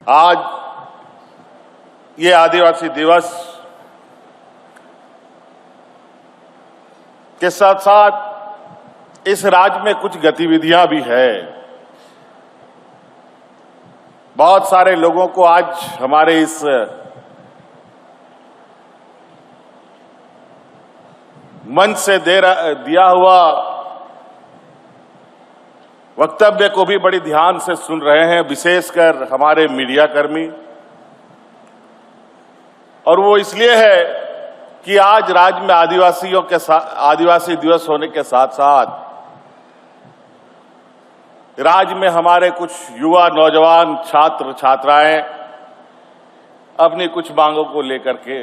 आज ये आदिवासी दिवस के साथ साथ इस राज्य में कुछ गतिविधियां भी है। बहुत सारे लोगों को आज हमारे इस मंच से दिया हुआ वक्तव्य को भी बड़ी ध्यान से सुन रहे हैं, विशेषकर हमारे मीडिया कर्मी। और वो इसलिए है कि आज राज्य में आदिवासी दिवस होने के साथ साथ राज्य में हमारे कुछ युवा नौजवान छात्र छात्राएं अपनी कुछ मांगों को लेकर के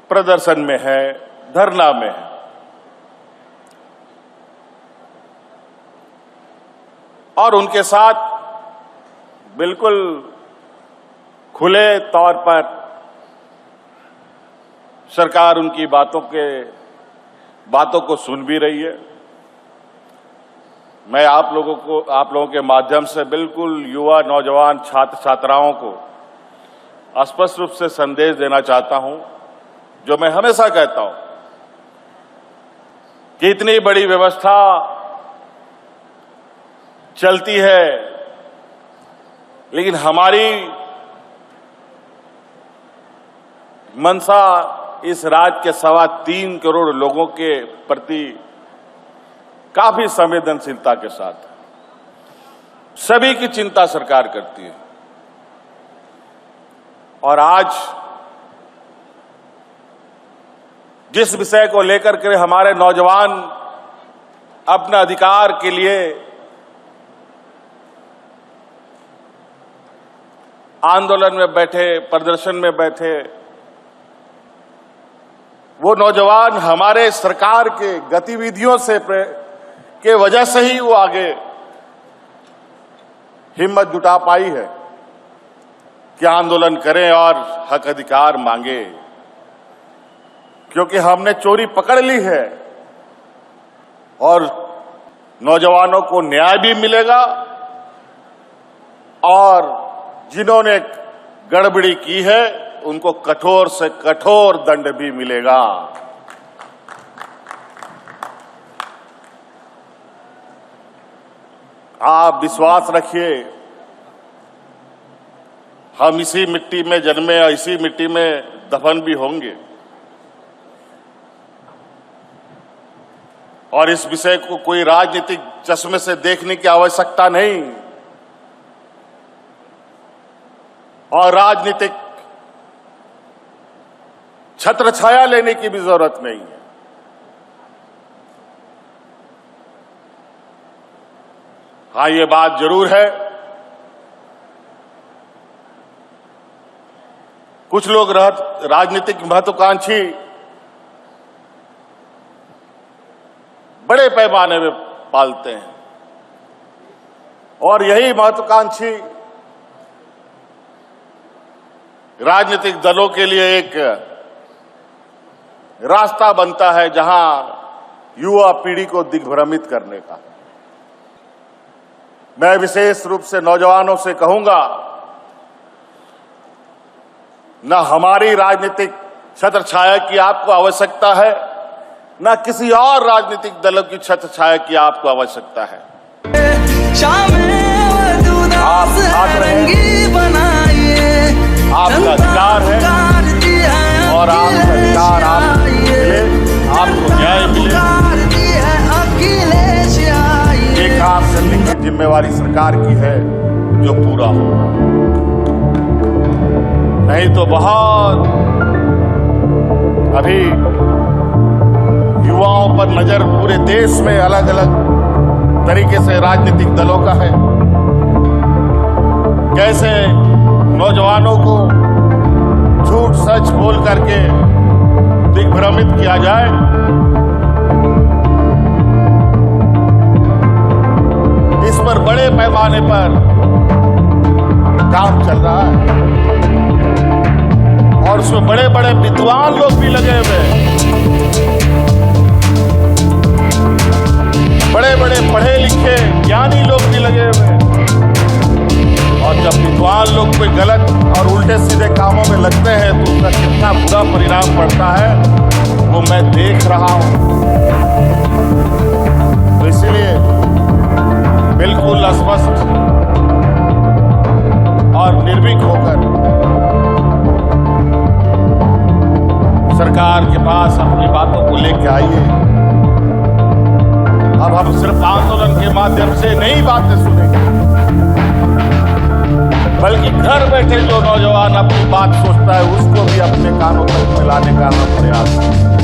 प्रदर्शन में है, धरना में है। और उनके साथ बिल्कुल खुले तौर पर सरकार उनकी बातों को सुन भी रही है। मैं आप लोगों के माध्यम से बिल्कुल युवा नौजवान छात्र छात्राओं को स्पष्ट रूप से संदेश देना चाहता हूं, जो मैं हमेशा कहता हूं कि इतनी बड़ी व्यवस्था चलती है, लेकिन हमारी मंशा इस राज्य के 3.25 करोड़ लोगों के प्रति काफी संवेदनशीलता के साथ सभी की चिंता सरकार करती है। और आज जिस विषय को लेकर के हमारे नौजवान अपने अधिकार के लिए आंदोलन में बैठे, प्रदर्शन में बैठे, वो नौजवान हमारे सरकार के गतिविधियों से के वजह से ही वो आगे हिम्मत जुटा पाई है कि आंदोलन करें और हक अधिकार मांगे, क्योंकि हमने चोरी पकड़ ली है और नौजवानों को न्याय भी मिलेगा और जिन्होंने गड़बड़ी की है उनको कठोर से कठोर दंड भी मिलेगा। आप विश्वास रखिए, हम इसी मिट्टी में जन्मे और इसी मिट्टी में दफन भी होंगे। और इस विषय को कोई राजनीतिक चश्मे से देखने की आवश्यकता नहीं और राजनीतिक छत्र छाया लेने की भी जरूरत नहीं है। हाँ, ये बात जरूर है, कुछ लोग राजनीतिक महत्वाकांक्षी बड़े पैमाने में पालते हैं और यही महत्वाकांक्षी राजनीतिक दलों के लिए एक रास्ता बनता है जहां युवा पीढ़ी को दिग्भ्रमित करने का। मैं विशेष रूप से नौजवानों से कहूंगा, न हमारी राजनीतिक छत्र छाया की आपको आवश्यकता है, न किसी और राजनीतिक दलों की छत्र छाया की आपको आवश्यकता है। आप साथ रहें, आपका अधिकार है और आपका अधिकार आपको मिले, आपको न्याय मिले, ये काम करने की जिम्मेवारी सरकार की है जो पूरा होगा। नहीं तो बहुत अभी युवाओं पर नजर पूरे देश में अलग अलग तरीके से राजनीतिक दलों का है। कैसे नौजवानों को झूठ सच बोल करके दिग्भ्रमित किया जाए, इस पर बड़े पैमाने पर काम चल रहा है और उसमें बड़े बड़े विद्वान लोग भी लगे हुए हैं, बड़े बड़े पढ़े लिखे ज्ञानी लोग भी लगे हुए हैं। उल्टे सीधे कामों में लगते हैं तो उसका कितना बुरा परिणाम पड़ता है वो मैं देख रहा हूं। तो इसीलिए बिल्कुल स्पष्ट और निर्भीक होकर सरकार के पास अपनी बातों को लेकर आइए। अब हम सिर्फ आंदोलन के माध्यम से नई बातें सुनेंगे, बल्कि घर बैठे जो नौजवान अपनी बात सोचता है उसको भी अपने कानों तक मिलाने का हम प्रयास करें।